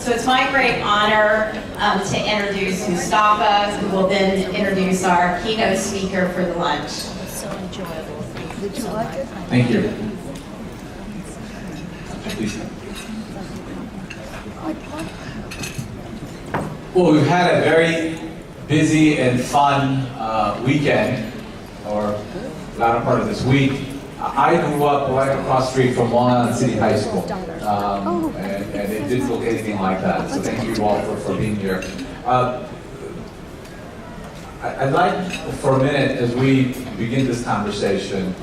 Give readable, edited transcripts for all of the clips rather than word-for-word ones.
So it's my great honor to introduce Mustafa, who will then introduce our keynote speaker for the lunch. So enjoyable. Did you like it? Thank you. Please. Well, we've had a very busy and fun weekend, or latter part of this week. I grew up right across the street from Long Island City High School, and it didn't look anything like that, so thank you all for being here. I'd like, for a minute, as we begin this conversation,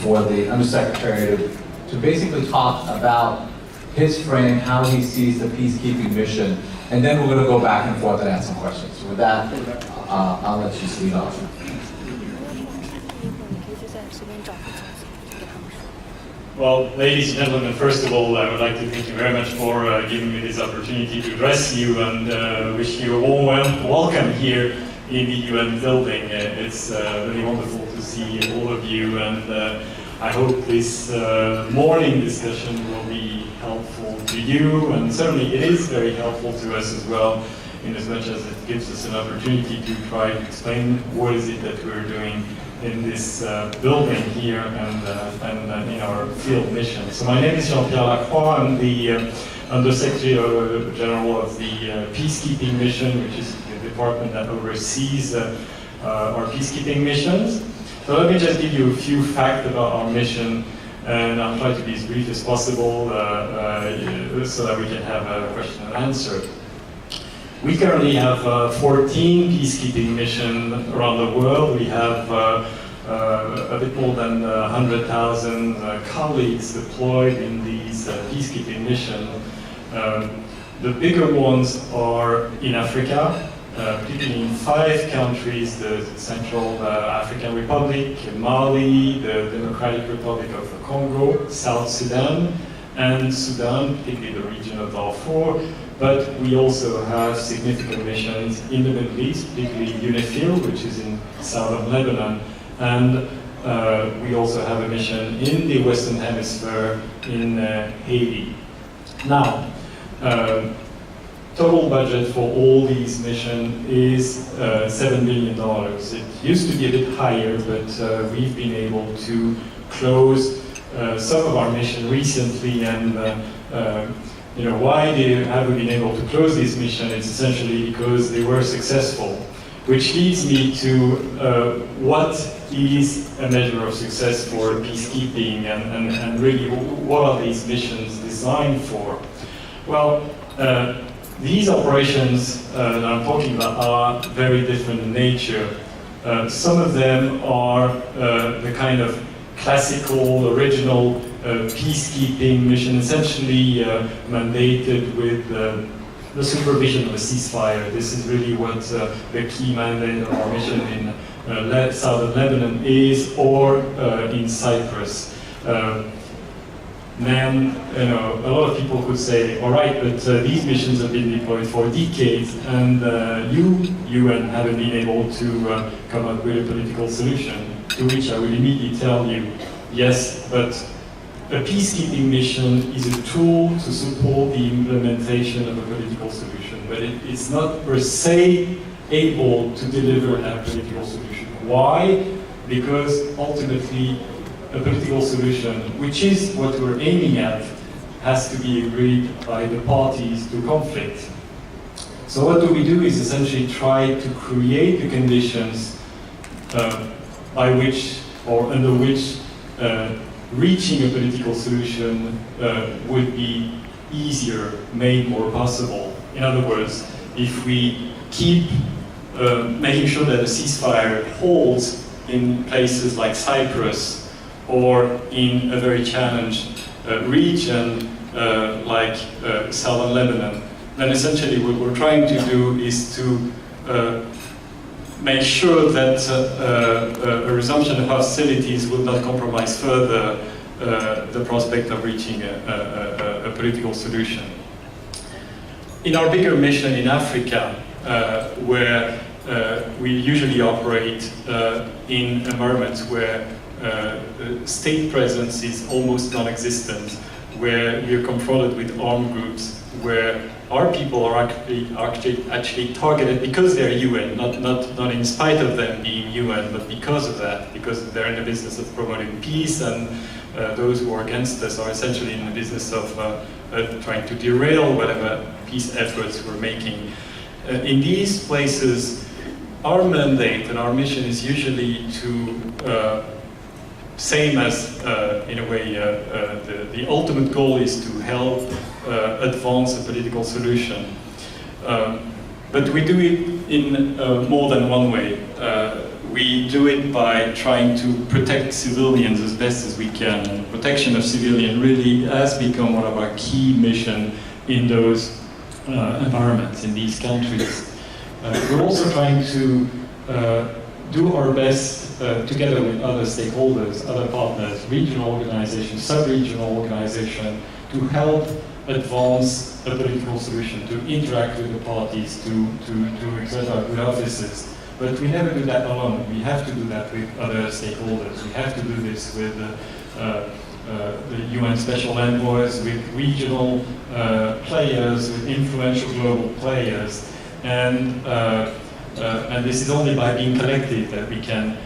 for the Undersecretary to basically talk about his frame, how he sees the peacekeeping mission, and then we're going to go back and forth and ask some questions. So with that, I'll let you lead off. Well, ladies and gentlemen, first of all, I would like to thank you very much for giving me this opportunity to address you and wish you a warm welcome here in the UN building. It's really wonderful to see all of you, and I hope this morning discussion will be helpful to you, and certainly it is very helpful to us as well, in as much as it gives us an opportunity to try to explain what is it that we're doing in this building here and in our field mission. So my name is Jean-Pierre Lacroix. I'm the Undersecretary General of the Peacekeeping Mission, which is the department that oversees our peacekeeping missions. So let me just give you a few facts about our mission, and I'll try to be as brief as possible so that we can have a question and answer. We currently have 14 peacekeeping missions around the world. We have a bit more than 100,000 colleagues deployed in these peacekeeping missions. The bigger ones are in Africa, particularly in 5 countries: the Central African Republic, Mali, the Democratic Republic of the Congo, South Sudan, and Sudan, particularly the region of Darfur. But we also have significant missions in the Middle East, particularly UNIFIL, which is in southern Lebanon, and we also have a mission in the Western Hemisphere in Haiti. Now, total budget for all these missions is $7 million. It used to be a bit higher, but we've been able to close some of our missions recently, and why have we been able to close this mission? It's essentially because they were successful, which leads me to what is a measure of success for peacekeeping, and really what are these missions designed for? Well, these operations that I'm talking about are very different in nature. Some of them are the kind of classical, original peacekeeping mission, essentially mandated with the supervision of a ceasefire. This is really what the key mandate of our mission in southern Lebanon is, or in Cyprus. Then, a lot of people could say, all right, but these missions have been deployed for decades, and UN, haven't been able to come up with a political solution. To which I will immediately tell you, yes, but a peacekeeping mission is a tool to support the implementation of a political solution, but it's not per se able to deliver that political solution. Why? Because ultimately, a political solution, which is what we're aiming at, has to be agreed by the parties to conflict. So what do? Is essentially try to create the conditions by which, or under which, reaching a political solution would be easier, made more possible. In other words, if we keep making sure that a ceasefire holds in places like Cyprus, or in a very challenged region like southern Lebanon, then essentially what we're trying to do is to make sure that a resumption of hostilities will not compromise further the prospect of reaching a political solution. In our bigger mission in Africa, where we usually operate in environments where state presence is almost non-existent, where we are confronted with armed groups, where our people are actually targeted because they're UN, not in spite of them being UN, but because of that, because they're in the business of promoting peace, and those who are against us are essentially in the business of trying to derail whatever peace efforts we're making. In these places, our mandate and our mission is usually to same as, in a way, the ultimate goal is to help advance a political solution. But we do it in more than one way. We do it by trying to protect civilians as best as we can. And protection of civilians really has become one of our key missions in those environments, in these countries. We're also trying to do our best together with other stakeholders, other partners, regional organizations, sub-regional organizations, to help advance a political solution, to interact with the parties, to exert our good offices. But we never do that alone. We have to do that with other stakeholders. We have to do this with the UN special envoys, with regional players, with influential global players. And this is only by being collective that we can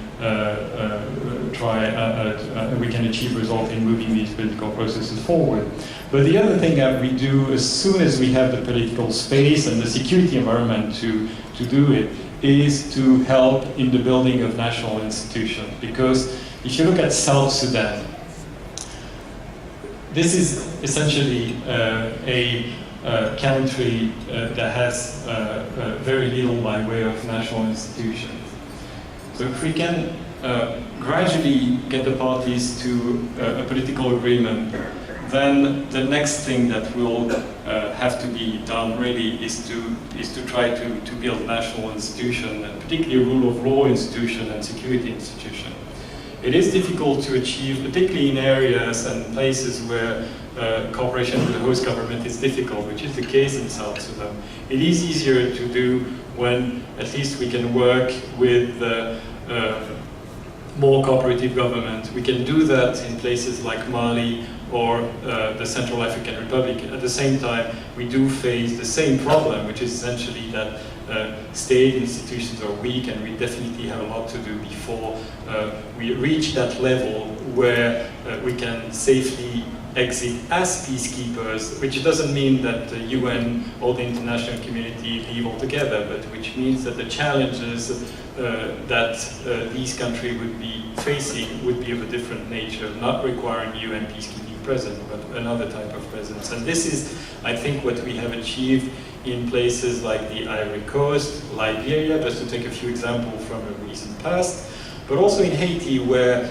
we can achieve results in moving these political processes forward. But the other thing that we do as soon as we have the political space and the security environment to do it is to help in the building of national institutions. Because if you look at South Sudan, this is essentially a country that has very little by way of national institutions. So if we can gradually get the parties to a political agreement, then the next thing that will have to be done really is to try to build national institutions, and particularly rule of law institution and security institution. It is difficult to achieve, particularly in areas and places where cooperation with the host government is difficult, which is the case in South Sudan. It is easier to do when at least we can work with more cooperative government. We can do that in places like Mali or the Central African Republic. At the same time, we do face the same problem, which is essentially that state institutions are weak, and we definitely have a lot to do before we reach that level where we can safely exit as peacekeepers, which doesn't mean that the UN or the international community leave altogether, but which means that the challenges that these countries would be facing would be of a different nature, not requiring UN peacekeeping presence, but another type of presence. And this is, I think, what we have achieved in places like the Ivory Coast, Liberia, just to take a few examples from the recent past, but also in Haiti, where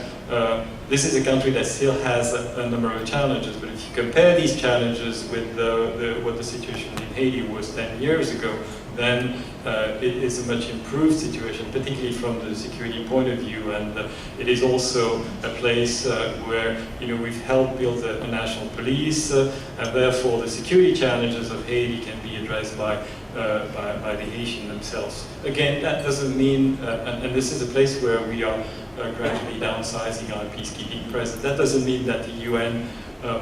this is a country that still has a number of challenges. But if you compare these challenges with what the situation in Haiti was 10 years ago, then it is a much improved situation, particularly from the security point of view. And it is also a place where we've helped build a national police, and therefore the security challenges of Haiti can be addressed by the Haitians themselves. Again, that doesn't mean, and this is a place where we are gradually downsizing our peacekeeping presence. That doesn't mean that the UN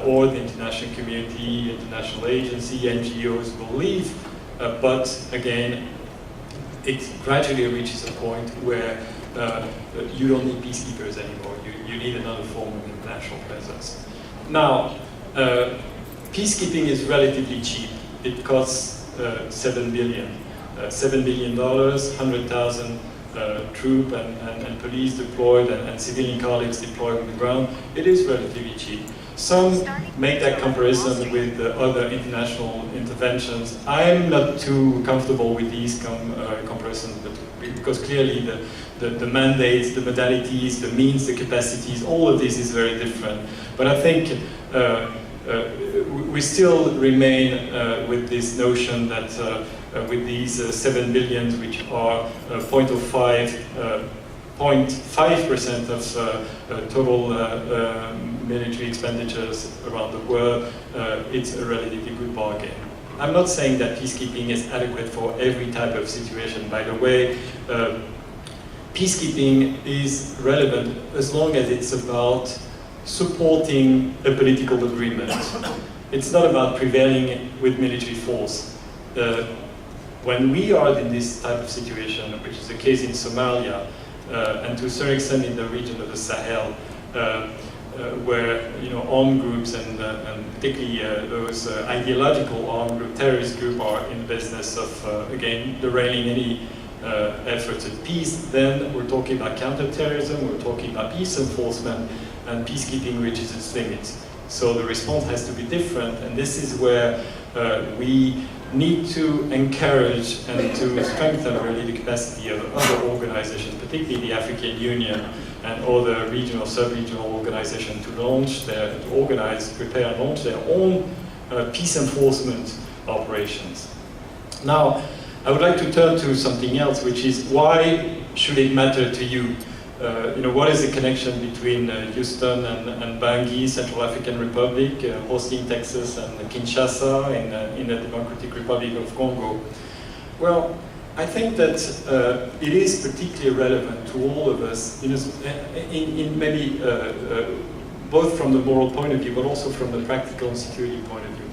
or the international community, international agency, NGOs will leave. But again, it gradually reaches a point where you don't need peacekeepers anymore. You need another form of international presence. Now, peacekeeping is relatively cheap. It costs $7 billion. $7 billion, 100,000 troops and police deployed and civilian colleagues deployed on the ground. It is relatively cheap. Some make that comparison with other international interventions. I'm not too comfortable with these comparisons, but because clearly the mandates, the modalities, the means, the capacities, all of this is very different. But I think we still remain with this notion that with these 7 billion, which are 0.5% of total military expenditures around the world, it's a relatively good bargain. I'm not saying that peacekeeping is adequate for every type of situation. By the way, peacekeeping is relevant as long as it's about supporting a political agreement. It's not about prevailing with military force. When we are in this type of situation, which is the case in Somalia, and to a certain extent in the region of the Sahel, where armed groups and particularly those ideological armed group, terrorist group are in the business of, again, derailing any efforts at peace, then we're talking about counterterrorism, we're talking about peace enforcement, and peacekeeping reaches its limits. So the response has to be different, and this is where we need to encourage and to strengthen really the capacity of other organizations, particularly the African Union and other regional, sub-regional organizations to organize, prepare and launch their own peace enforcement operations. Now, I would like to turn to something else, which is why should it matter to you? What is the connection between Houston and Bangui, Central African Republic, hosting Texas and Kinshasa in the Democratic Republic of Congo? Well, I think that it is particularly relevant to all of us, in maybe both from the moral point of view, but also from the practical and security point of view.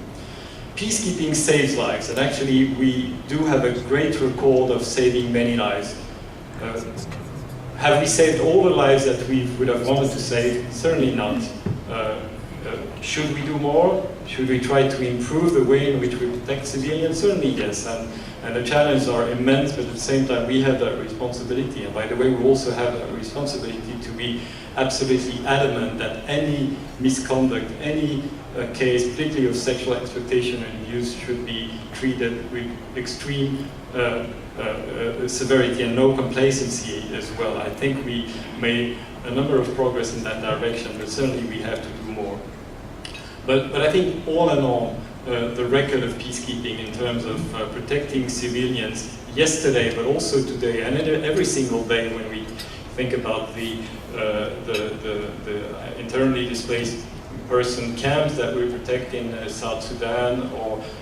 Peacekeeping saves lives, and actually we do have a great record of saving many lives. Have we saved all the lives that we would have wanted to save? Certainly not. Should we do more? Should we try to improve the way in which we protect civilians? Certainly yes, and the challenges are immense, but at the same time we have that responsibility. And by the way, we also have a responsibility to be absolutely adamant that any misconduct, any case, particularly of sexual exploitation and abuse, should be treated with extreme severity and no complacency as well. I think we made a number of progress in that direction, but certainly we have to do more. But I think all in all, the record of peacekeeping in terms of protecting civilians yesterday, but also today, and every single day when we think about the internally displaced person camps that we protect in South Sudan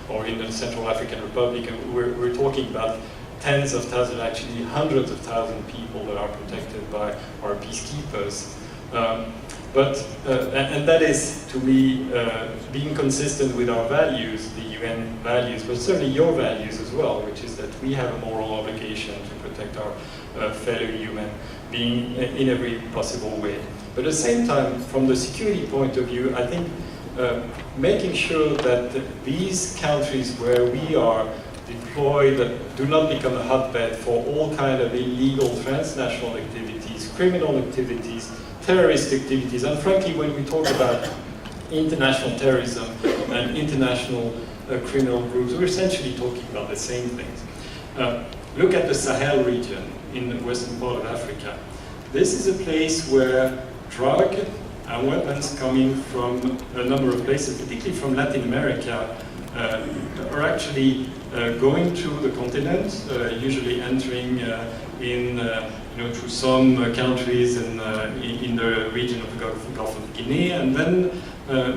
or in the Central African Republic, and we're talking about tens of thousands, actually hundreds of thousands of people that are protected by our peacekeepers. And that is, to me, being consistent with our values, the UN values, but certainly your values as well, which is that we have a moral obligation to protect our fellow human being in every possible way. But at the same time, from the security point of view, I think making sure that these countries where we are deployed do not become a hotbed for all kind of illegal transnational activities, criminal activities, terrorist activities, and frankly, when we talk about international terrorism and international criminal groups, we're essentially talking about the same things. Look at the Sahel region in the western part of Africa. This is a place where drug and weapons coming from a number of places, particularly from Latin America, are actually going through the continent, usually entering through some countries in the region of the Gulf of Guinea, and then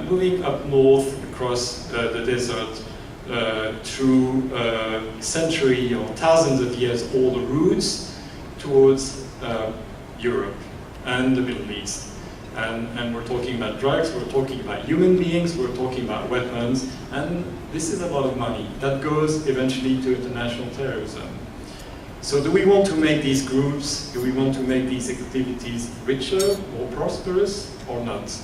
moving up north across the desert through centuries or thousands of years old routes towards Europe and the Middle East. And we're talking about drugs, we're talking about human beings, we're talking about weapons, and this is a lot of money that goes eventually to international terrorism. So do we want to make these groups, do we want to make these activities richer, more prosperous, or not?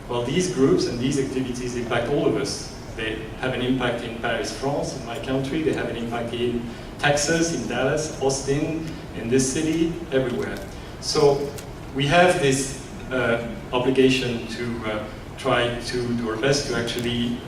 Well, these groups and these activities impact all of us. They have an impact in Paris, France, in my country, they have an impact in Texas, in Dallas, Austin, in this city, everywhere. So we have this obligation to try to do our best to actually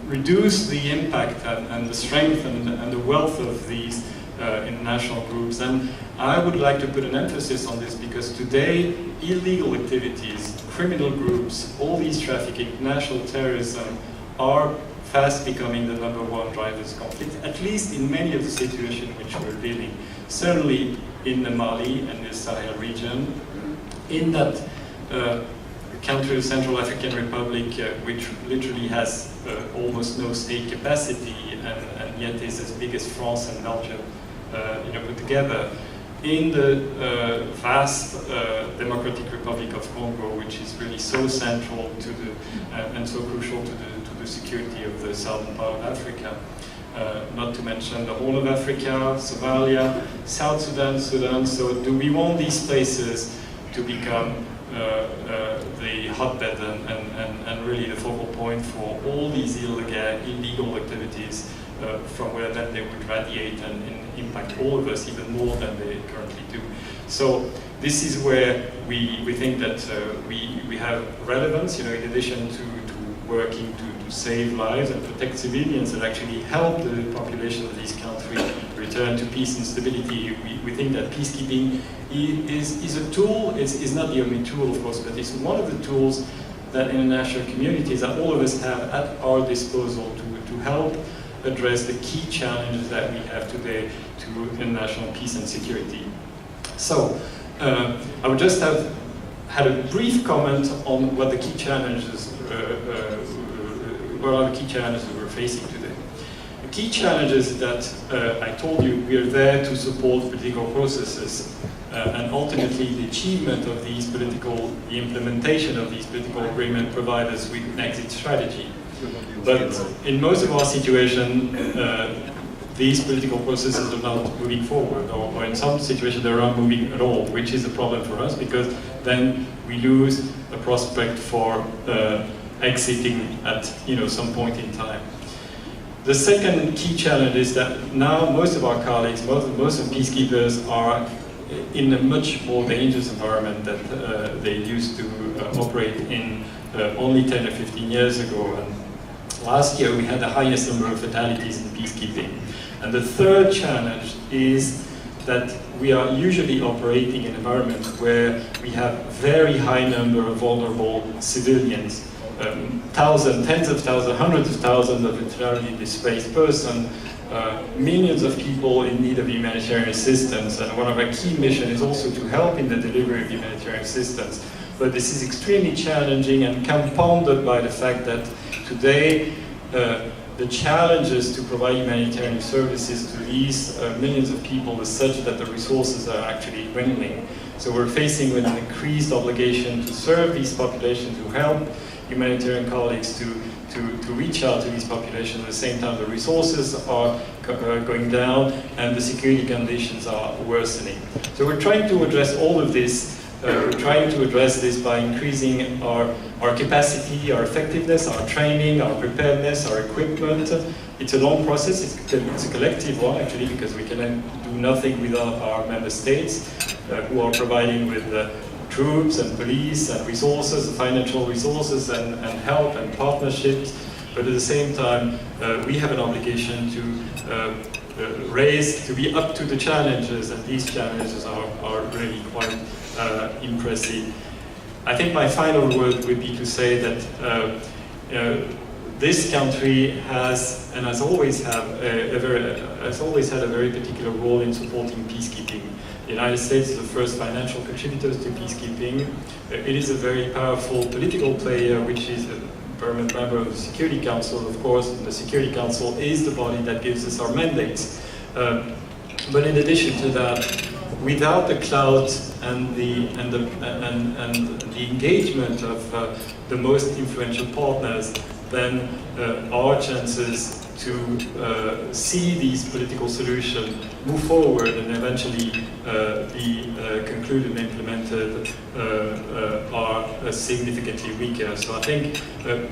reduce the impact and the strength and the wealth of these international groups. And I would like to put an emphasis on this because today illegal activities, criminal groups, all these trafficking, international terrorism are fast becoming the #1 drivers of conflict, at least in many of the situations in which we're dealing. Certainly in the Mali and the Sahel region, in that country, the Central African Republic, which literally has almost no state capacity and yet is as big as France and Belgium put together. in the vast Democratic Republic of Congo, which is really so central to the and so crucial to the security of the southern part of Africa. Not to mention the whole of Africa, Somalia, South Sudan, Sudan. So do we want these places to become the hotbed and really the focal point for all these illegal activities from where then they would radiate and impact all of us even more than they currently do. So this is where we think that we have relevance, in addition to working to save lives and protect civilians and actually help the population of these countries return to peace and stability. We think that peacekeeping is a tool. It's not the only tool, of course, but it's one of the tools that international communities, that all of us have at our disposal to help address the key challenges that we have today to international peace and security. So, I would just have had a brief comment on what the key challenges, what are the key challenges we're facing today. The key challenges that I told you, we are there to support political processes and ultimately the achievement of these the implementation of these political agreements provide us with an exit strategy. But in most of our situations, these political processes are not moving forward, or in some situations they're not moving at all, which is a problem for us because then we lose a prospect for exiting at some point in time. The second key challenge is that now most of our colleagues, most of peacekeepers are in a much more dangerous environment that they used to operate in only 10 or 15 years ago. And last year we had the highest number of fatalities in peacekeeping. And the third challenge is that we are usually operating in an environment where we have very high number of vulnerable civilians, thousands, tens of thousands, hundreds of thousands of internally displaced persons, millions of people in need of humanitarian assistance. And one of our key missions is also to help in the delivery of humanitarian assistance. But this is extremely challenging and compounded by the fact that today the challenges to provide humanitarian services to these millions of people is such that the resources are actually dwindling. So we're facing with an increased obligation to serve these populations, to help humanitarian colleagues to reach out to these populations. At the same time, the resources are going down and the security conditions are worsening. So we're trying to address all of this. We're trying to address this by increasing our capacity, our effectiveness, our training, our preparedness, our equipment. It's a long process. It's a collective one, actually, because we can do nothing without our member states who are providing with troops and police and resources, financial resources and help and partnerships. But at the same time, we have an obligation to be up to the challenges, and these challenges are really quite impressive. I think my final word would be to say that this country has, and has always had a very particular role in supporting peacekeeping. The United States is the first financial contributor to peacekeeping. It is a very powerful political player, which is a permanent member of the Security Council, of course, and the Security Council is the body that gives us our mandates. But in addition to that, without the clout and the engagement of the most influential partners, then our chances to see these political solutions move forward and eventually be concluded and implemented are significantly weaker. So I think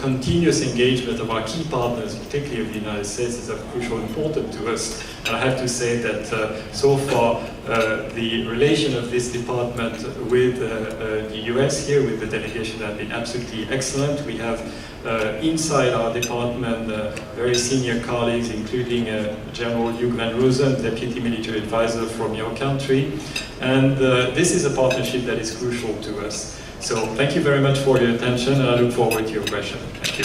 continuous engagement of our key partners, particularly of the United States, is of crucial importance to us. And I have to say that so far the relation of this department with the US here, with the delegation, have been absolutely excellent. We have inside our department very senior colleagues, including General Hugh Van Rosen, Deputy Military Advisor from your country. And this is a partnership that is crucial to us. So thank you very much for your attention, and I look forward to your questions. Thank you.